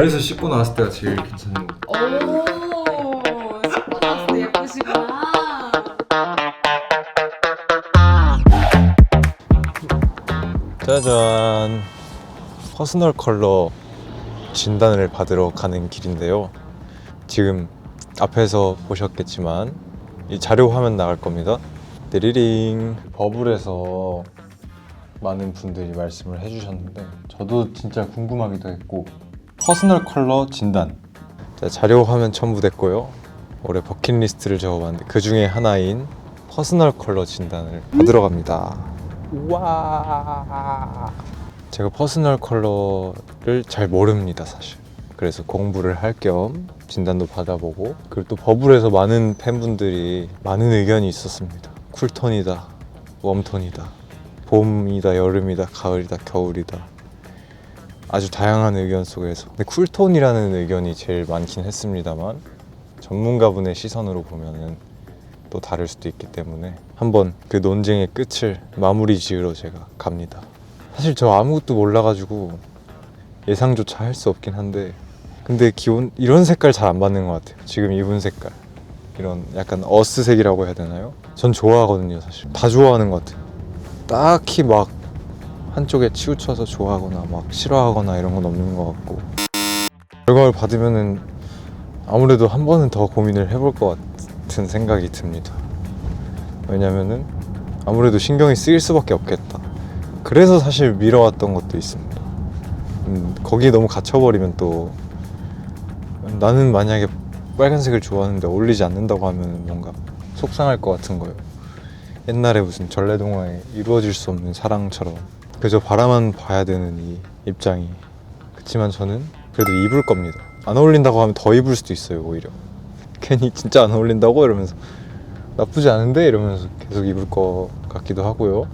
그래서 씻고 나왔을 때가 제일 괜찮은 것 같아요. 오, 씻고 나왔을 때 예쁘시구나. 짜잔, 퍼스널 컬러 진단을 받으러 가는 길인데요. 지금 앞에서 보셨겠지만 이 자료 화면 나갈 겁니다. 띠리링. 버블에서 많은 분들이 말씀을 해주셨는데 저도 진짜 궁금하기도 했고, 퍼스널 컬러 진단. 자, 자료 화면 첨부됐고요. 올해 버킷리스트를 적어봤는데 그 중에 하나인 퍼스널 컬러 진단을 받으러 갑니다. 우와. 제가 퍼스널 컬러를 잘 모릅니다, 사실. 그래서 공부를 할 겸 진단도 받아보고, 그리고 또 버블에서 많은 팬분들이 많은 의견이 있었습니다. 쿨톤이다, 웜톤이다, 봄이다, 여름이다, 가을이다, 겨울이다. 아주 다양한 의견 속에서 근데 쿨톤이라는 의견이 제일 많긴 했습니다만, 전문가분의 시선으로 보면은 또 다를 수도 있기 때문에 한번 그 논쟁의 끝을 마무리 지으러 제가 갑니다. 사실 저 아무것도 몰라가지고 예상조차 할 수 없긴 한데, 근데 기본 이런 색깔 잘 안 받는 것 같아요. 지금 입은 색깔, 이런 약간 어스색이라고 해야 되나요? 전 좋아하거든요. 사실 다 좋아하는 것 같아요. 딱히 막 한쪽에 치우쳐서 좋아하거나 막 싫어하거나 이런 건 없는 것 같고, 결과를 받으면은 아무래도 한 번은 더 고민을 해볼 것 같은 생각이 듭니다. 왜냐면은 아무래도 신경이 쓰일 수밖에 없겠다. 그래서 사실 미뤄왔던 것도 있습니다. 거기에 너무 갇혀버리면 또, 나는 만약에 빨간색을 좋아하는데 어울리지 않는다고 하면 뭔가 속상할 것 같은 거예요. 옛날에 무슨 전래동화에 이루어질 수 없는 사랑처럼 그저 바라만 봐야 되는 이 입장이. 그치만 저는 그래도 입을 겁니다. 안 어울린다고 하면 더 입을 수도 있어요. 오히려 괜히 진짜 안 어울린다고 이러면서 나쁘지 않은데 이러면서 계속 입을 것 같기도 하고요.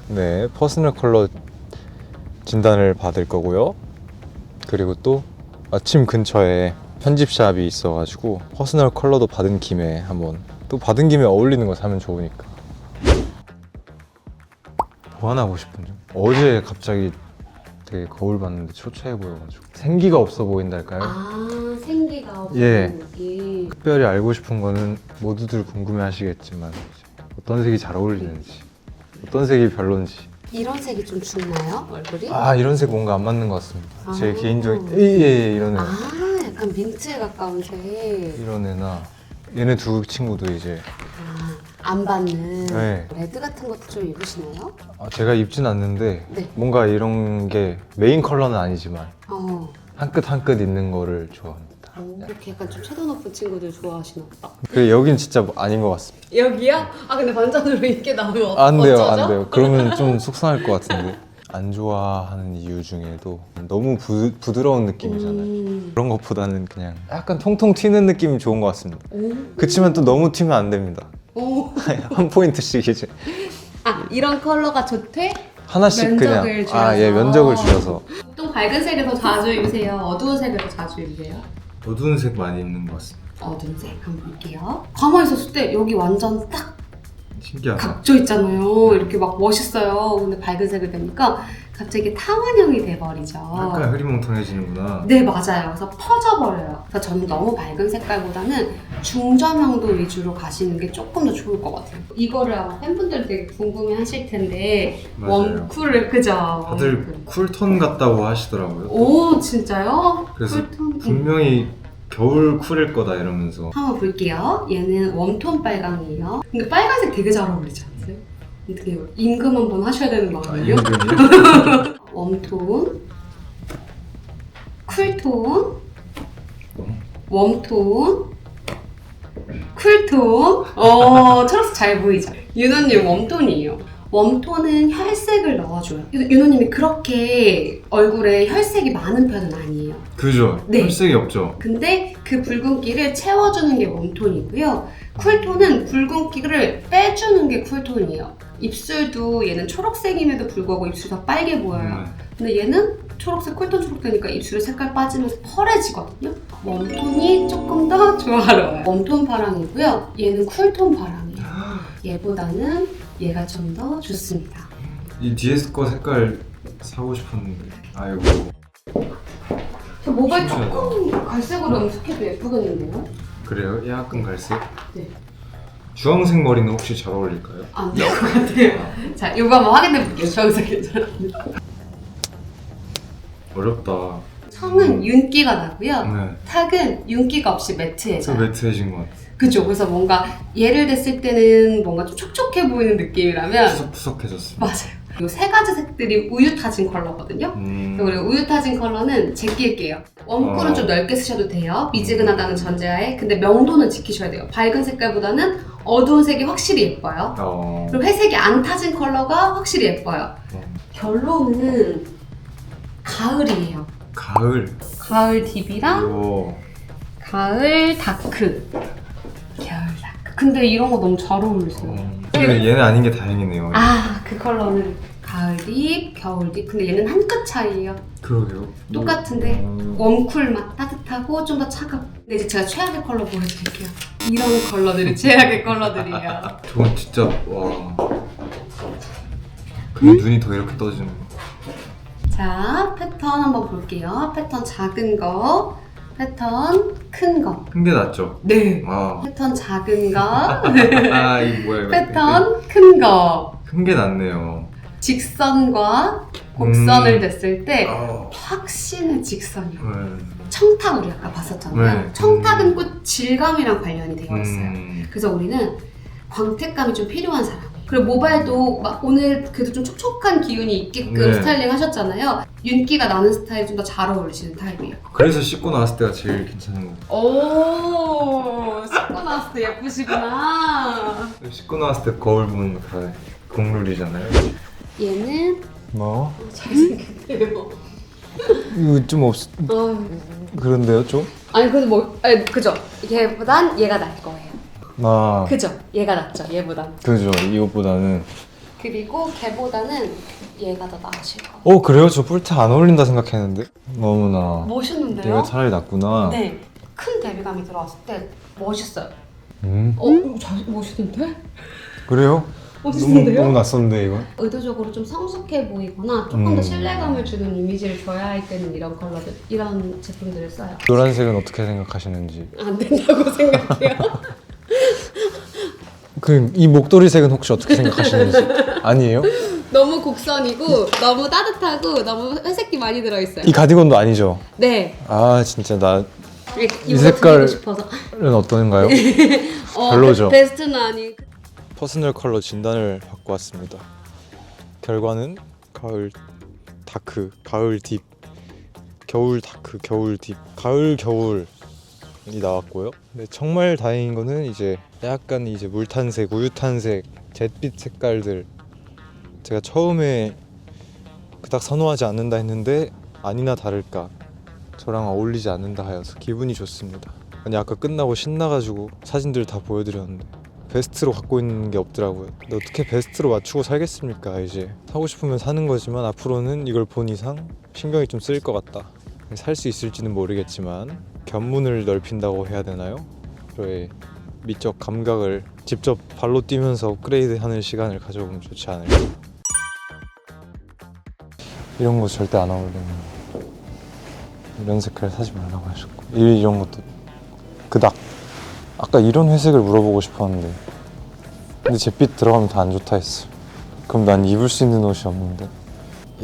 네, 퍼스널 컬러 진단을 받을 거고요. 그리고 또 마침 근처에 편집샵이 있어가지고 퍼스널 컬러도 받은 김에 한번, 또 받은 김에 어울리는 거 사면 좋으니까. 보완하고 싶은 점? 어제 갑자기 되게 거울 봤는데 초췌해 보여가지고 생기가 없어 보인달까요? 아, 생기가 없는 예. 느낌. 특별히 알고 싶은 거는 모두들 궁금해 하시겠지만 어떤 색이 잘 어울리는지, 어떤 색이 별론지. 이런 색이 좀 죽나요? 얼굴이? 아, 이런 색 뭔가 안 맞는 것 같습니다. 제 아. 개인적인 이런 애, 아, 약간 민트에 가까운 색. 이런 애나 얘네 두 친구도 이제 안 받는 네. 레드 같은 것도 좀 입으시나요? 제가 입진 않는데 네. 뭔가 이런 게 메인 컬러는 아니지만 어. 한 끗 한 끗 있는 거를 좋아합니다. 이렇게 약간 좀 채도 높은 친구들 좋아하시나 보다. 그래, 여긴 진짜 아닌 것 같습니다. 여기요? 아, 근데 반찬으로 이렇게 나오면 안 돼요, 어쩌죠? 안 돼요. 그러면 좀 속상할 것 같은데. 안 좋아하는 이유 중에도 너무 부드러운 느낌이잖아요. 그런 것보다는 그냥 약간 통통 튀는 느낌이 좋은 것 같습니다. 오. 그치만 또 너무 튀면 안 됩니다. 오. 한 포인트씩 이제 아, 이런 컬러가 좋대? 하나씩 면적을 그냥 줄여서. 면적을 줄여서. 또 밝은 색을 더 자주 입으세요? 어두운 색을 더 자주 입으세요? 어두운 색 많이 입는 것 같습니다. 어두운 색 한번 볼게요. 가만히 있었을 때 여기 완전 딱 신기하다. 각져 있잖아요. 이렇게 막 멋있어요. 근데 밝은 색을 되니까 갑자기 타원형이 돼버리죠. 약간 흐리멍텅해지는구나. 네, 맞아요. 그래서 퍼져버려요. 그래서 저는 너무 밝은 색깔보다는 중저명도 위주로 가시는 게 조금 더 좋을 것 같아요. 이거를 아마 팬분들 되게 궁금해 하실 텐데, 맞아요. 웜쿨을, 그죠? 다들 쿨톤 같다고 하시더라고요. 오, 진짜요? 그래서 쿨톤? 분명히 겨울 쿨일 거다 이러면서. 한번 볼게요. 얘는 웜톤 빨강이에요. 근데 빨간색 되게 잘 어울리지 않으세요? 어떻게 임금 한번 하셔야 되는 거 아니에요? 임금이요? 웜톤, 쿨톤, 웜톤, 쿨톤. 초록색 잘 보이죠? 윤호님 웜톤이에요. 웜톤은 혈색을 넣어줘요. 윤호님이 그렇게 얼굴에 혈색이 많은 편은 아니에요. 그죠? 네. 혈색이 없죠? 근데 그 붉은기를 채워주는 게 웜톤이고요. 쿨톤은 붉은기를 빼주는 게 쿨톤이에요. 입술도 얘는 초록색임에도 불구하고 입술이 더 빨개 보여요. 근데 얘는 초록색, 쿨톤 초록되니까 입술에 색깔 빠지면서 펄해지거든요. 웜톤이 조금 더 조화로워요. 웜톤 파랑이고요. 얘는 쿨톤 파랑이에요. 얘보다는 얘가 좀 더 좋습니다. 이 뒤에 거 색깔 사고 싶었는데. 아이고. 모발 신기하다. 조금 갈색으로 염색해도 예쁘겠는데요? 그래요? 약간 갈색? 네. 주황색 머리는 혹시 잘 어울릴까요? 안 될 것 같아요. 자, 이거 한번 확인해 볼게요. 주황색 괜찮은데. 어렵다. 청은 윤기가 나고요. 네. 탁은 윤기가 없이 저 매트해져요. 매트해진 것 같아요. 그죠? 그래서 뭔가 얘를 댔을 때는 뭔가 좀 촉촉해 보이는 느낌이라면 푸석푸석해졌어요. 맞아요. 이 세 가지 색들이 우유 타진 컬러거든요. 그리고 우유 타진 컬러는 제낄게요. 웜쿨은 좀 넓게 쓰셔도 돼요. 미지근하다는 전제하에. 근데 명도는 지키셔야 돼요. 밝은 색깔보다는 어두운 색이 확실히 예뻐요. 그리고 회색이 안 타진 컬러가 확실히 예뻐요. 결론은 가을이에요. 가을. 가을 딥이랑 오. 가을 다크. 겨울 다크. 근데 이런 거 너무 잘 어울리세요. 근데 얘는 아닌 게 다행이네요. 아, 그 컬러는 가을 딥, 겨울 딥. 근데 얘는 한 끗 차이예요. 그러게요. 똑같은데 웜쿨 맛 따뜻하고 좀 더 차갑고. 근데 이제 제가 최악의 컬러 보여드릴게요. 이런 컬러들이 최악의 컬러들이에요. 저건 진짜 와. 근데 눈이 더 이렇게 떠지는 거. 자, 패턴 한번 볼게요. 패턴 작은 거, 패턴 큰 거. 큰 게 낫죠? 네. 아. 패턴 작은 거, 아, 이거 뭐야 이거. 패턴 큰 거. 큰 게 낫네요. 직선과 곡선을 댔을 때 아. 확신의 직선이요. 네. 청탁 우리 아까 봤었잖아요. 네. 청탁은 꼭 질감이랑 관련이 되어 있어요. 음. 그래서 우리는 광택감이 좀 필요한 사람. 그리고 모발도 막 오늘 그래도 좀 촉촉한 기운이 있게끔 네. 스타일링 하셨잖아요. 윤기가 나는 스타일 좀 더 잘 어울리시는 타입이에요. 그래서 씻고 나왔을 때가 제일 괜찮은 거 같아요. 오, 씻고 나왔을 때 예쁘시구나. 씻고 나왔을 때 거울 보는 거 다 국룰이잖아요. 얘는 뭐? 잘생겼대요. 이거 좀 그런데요 좀? 아니 근데 뭐, 아니, 그죠? 얘보단 얘가 나을 거예요. 아 그죠? 얘가 낫죠, 얘보단. 그죠. 이것보다는. 그리고 걔보다는 얘가 더 나으실 거예요. 그래요? 저 뿔테 안 어울린다 생각했는데. 너무나. 멋있는데요? 얘가 차라리 낫구나. 네. 큰 대비감이 들어왔을 때 멋있어요. 음. 멋있는데? 그래요? 멋있는데요? 너무 낯선데 이거. 의도적으로 좀 성숙해 보이거나 조금 더 신뢰감을 주는 이미지를 줘야 할 때는 이런 컬러들, 이런 제품들을 써요. 노란색은 어떻게 생각하시는지. 안 된다고 생각해요. 이 목도리 색은 혹시 어떻게 생각하시는지. 아니에요? 너무 곡선이고 너무 따뜻하고 너무 회색이 많이 들어있어요. 이 가디건도 아니죠? 네. 아 진짜 나 이 색깔- 싶어서. 어떤가요? 별로죠? 베스트는 아닌. 퍼스널 컬러 진단을 받고 왔습니다. 결과는 가을 다크, 가을 딥, 겨울 다크, 겨울 딥, 가을 겨울이 나왔고요. 근데 정말 다행인 거는 이제 약간 이제 물탄색, 우유탄색, 잿빛 색깔들 제가 처음에 그닥 선호하지 않는다 했는데 아니나 다를까 저랑 어울리지 않는다 하여서 기분이 좋습니다. 아니 아까 끝나고 신나가지고 사진들 다 보여드렸는데 베스트로 갖고 있는 게 없더라고요. 근데 어떻게 베스트로 맞추고 살겠습니까? 이제 사고 싶으면 사는 거지만 앞으로는 이걸 본 이상 신경이 좀 쓰일 것 같다. 살 수 있을지는 모르겠지만 견문을 넓힌다고 해야 되나요? 저의 미적 감각을 직접 발로 뛰면서 업그레이드하는 시간을 가져보면 좋지 않을까. 이런 거 절대 안 어울리는 이런 색깔 사지 말라고 하셨고 이런 것도 그닥 아까 이런 회색을 물어보고 싶었는데 근데 잿빛 들어가면 더 안 좋다 했어. 그럼 난 입을 수 있는 옷이 없는데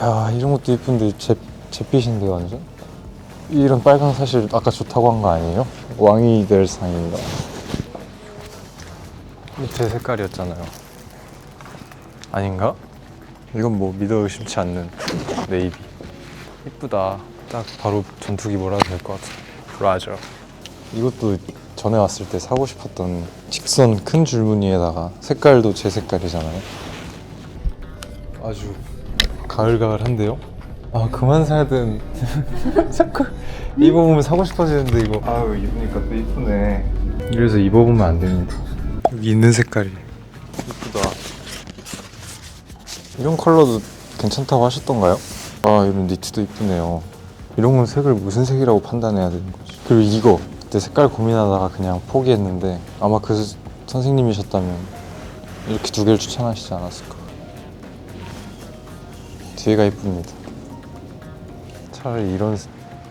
야 이런 것도 예쁜데 잿빛인데 완전? 이런 빨강 사실 아까 좋다고 한 거 아니에요? 왕이 될 상인가? 제 색깔이었잖아요. 아닌가? 이건 뭐 믿어 의심치 않는 네이비. 이쁘다. 딱 바로 전투기 몰아도 될 것 같아. 라저. 이것도 전에 왔을 때 사고 싶었던 직선 큰 줄무늬에다가 색깔도 제 색깔이잖아요. 아주 가을가을한데요? 아 그만 사야 되는. 자꾸 입어보면 사고 싶어지는데 이거. 아유 입으니까 또 이쁘네. 이래서 입어보면 안 됩니다. 여기 있는 색깔이 이쁘다. 이런 컬러도 괜찮다고 하셨던가요? 아 이런 니트도 이쁘네요. 이런 건 색을 무슨 색이라고 판단해야 되는 거지. 그리고 이거 그때 색깔 고민하다가 그냥 포기했는데 아마 그 선생님이셨다면 이렇게 두 개를 추천하시지 않았을까. 뒤에가 이쁩니다. 차라리 이런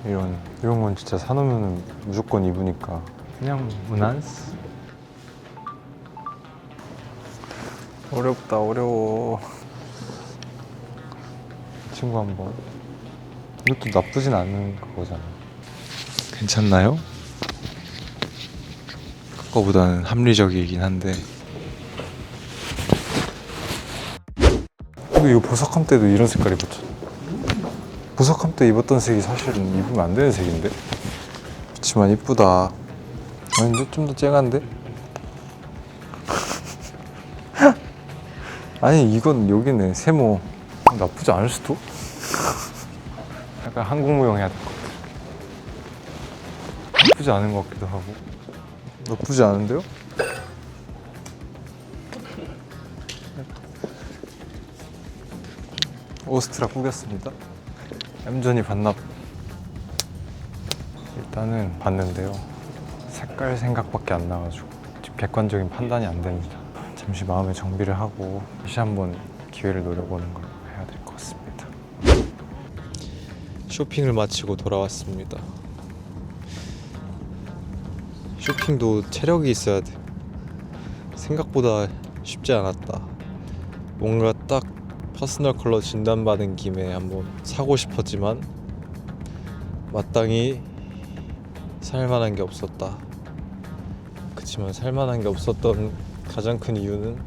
이런 건 진짜 사놓으면 무조건 입으니까 그냥 무난스. 어렵다, 어려워. 친구 한번. 이것도 나쁘진 않은 그거잖아. 괜찮나요? 그거보다는 합리적이긴 한데. 근데 이거 보석함 때도 이런 색깔 입었잖아. 보석함 때 입었던 색이 사실은 입으면 안 되는 색인데. 그렇지만 이쁘다. 아닌데? 좀 더 쨍한데? 아니 이건 여기네. 세모. 나쁘지 않을 수도? 약간 한국 무용 해야 될 것 같아. 나쁘지 않은 것 같기도 하고. 나쁘지 않은데요? 오스트라 꾸겼습니다. 얌전히 반납. 일단은 봤는데요. 색깔 생각밖에 안 나가지고 지금 객관적인 판단이 안 됩니다. 잠시 마음의 정비를 하고 다시 한번 기회를 노려보는 걸 해야 될 것 같습니다. 쇼핑을 마치고 돌아왔습니다. 쇼핑도 체력이 있어야 돼. 생각보다 쉽지 않았다. 뭔가 딱 퍼스널 컬러 진단받은 김에 한번 사고 싶었지만 마땅히 살만한 게 없었다. 그치만 살만한 게 없었던 가장 큰 이유는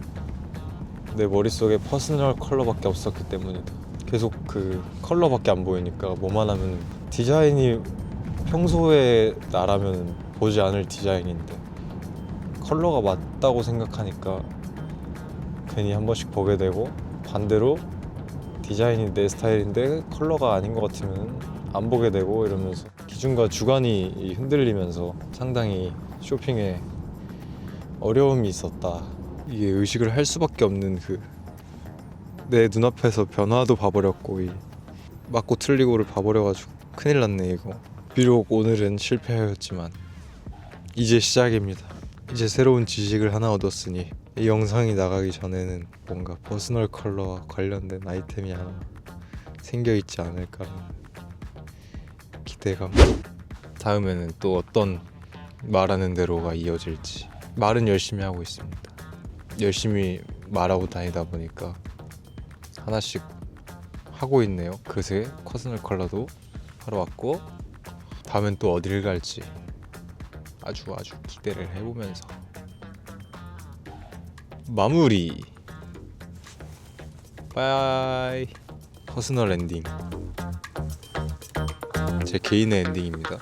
내 머릿속에 퍼스널 컬러밖에 없었기 때문이다. 계속 그 컬러밖에 안 보이니까 뭐만 하면 디자인이 평소에 나라면 보지 않을 디자인인데 컬러가 맞다고 생각하니까 괜히 한 번씩 보게 되고, 반대로 디자인이 내 스타일인데 컬러가 아닌 것 같으면 안 보게 되고, 이러면서 기준과 주관이 흔들리면서 상당히 쇼핑에 어려움이 있었다. 이게 의식을 할 수밖에 없는 그 내 눈앞에서 변화도 봐버렸고 이 맞고 틀리고를 봐버려가지고 큰일 났네 이거. 비록 오늘은 실패하였지만 이제 시작입니다. 이제 새로운 지식을 하나 얻었으니 이 영상이 나가기 전에는 뭔가 퍼스널 컬러와 관련된 아이템이 하나 생겨있지 않을까라는 기대감. 다음에는 또 어떤 말하는 대로가 이어질지. 말은 열심히 하고 있습니다. 열심히 말하고 다니다 보니까 하나씩 하고 있네요. 그새 퍼스널 컬러도 하러 왔고, 다음엔 또 어디를 갈지 아주 기대를 해보면서 마무리. 빠이. 퍼스널 엔딩. 제 개인의 엔딩입니다.